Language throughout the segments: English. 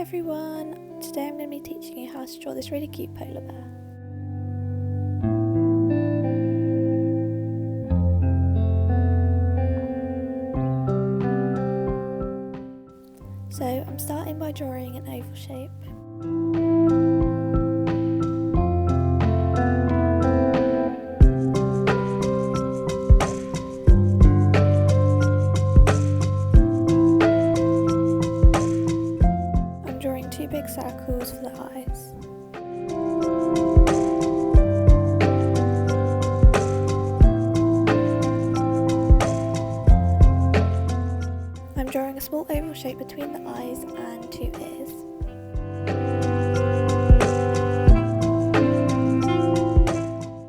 everyone! Today I'm going to be teaching you how to draw this really cute polar bear. So I'm starting by drawing an oval shape. I'm drawing two big circles for the eyes. I'm drawing a small oval shape between the eyes and two ears.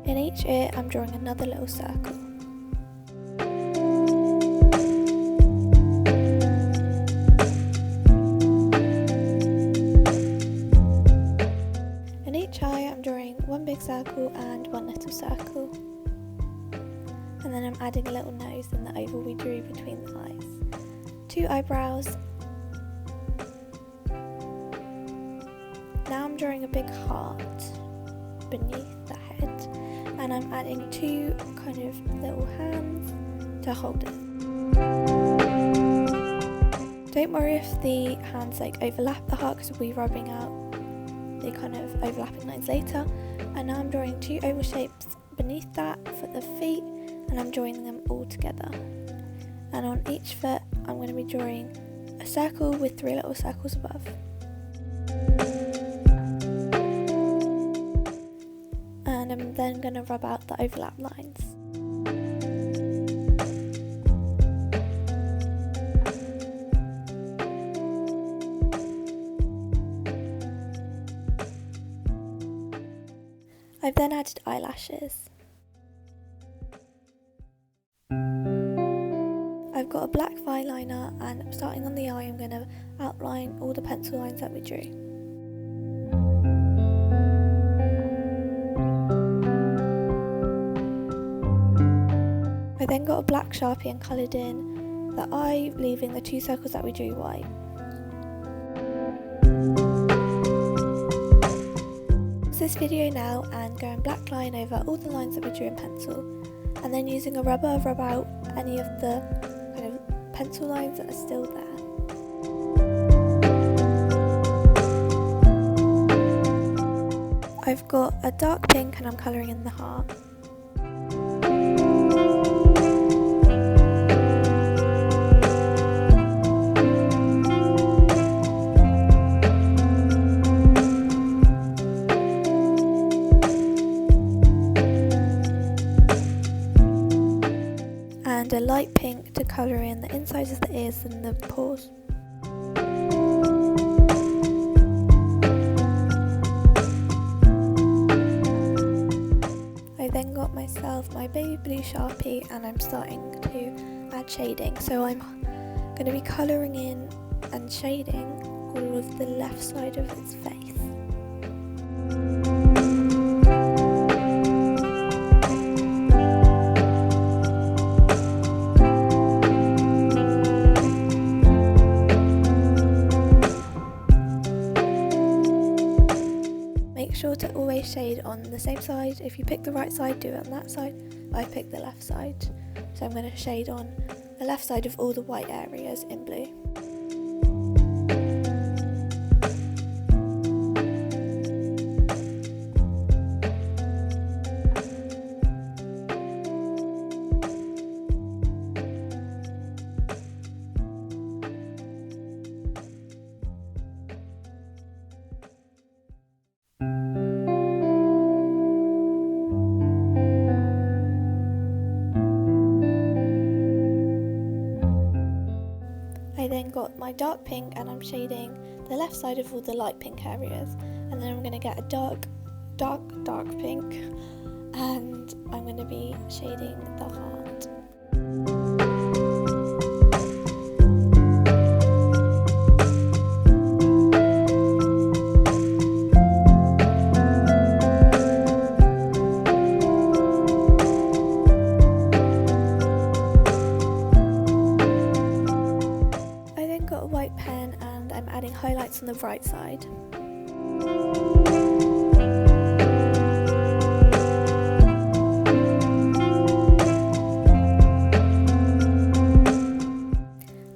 In each ear I'm drawing another little circle. In each eye I'm drawing one big circle and one little circle. And then I'm adding a little nose in the oval we drew between the eyes. Two eyebrows. Now I'm drawing a big heart beneath the head, and I'm adding two kind of little hands to hold it. Don't worry if the hands overlap the heart, because we'll be rubbing out the kind of overlapping lines later. And now I'm drawing two oval shapes beneath that for the feet, and I'm joining them all together. And on each foot I'm going to be drawing a circle with three little circles above. And I'm then going to rub out the overlap lines. I've then added eyelashes. I've got a black fine liner, and starting on the eye I'm going to outline all the pencil lines that we drew. I then got a black Sharpie and coloured in the eye, leaving the two circles that we drew white. Pause this video now and go and black line over all the lines that we drew in pencil, and then using a rubber rub out any of the pencil lines that are still there. I've got a dark pink and I'm colouring in the heart. And a light pink to colour in the insides of the ears and the paws. I then got myself my baby blue Sharpie, and I'm starting to add shading. So I'm going to be colouring in and shading all of the left side of its face. Make sure to always shade on the same side. If you pick the right side, do it on that side. I picked the left side, so I'm going to shade on the left side of all the white areas in blue. I then got my dark pink, and I'm shading the left side of all the light pink areas, and then I'm going to get a dark pink, and I'm going to be shading the heart. right side.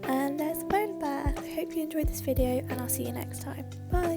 And there's the polar bear. I hope you enjoyed this video and I'll see you next time. Bye!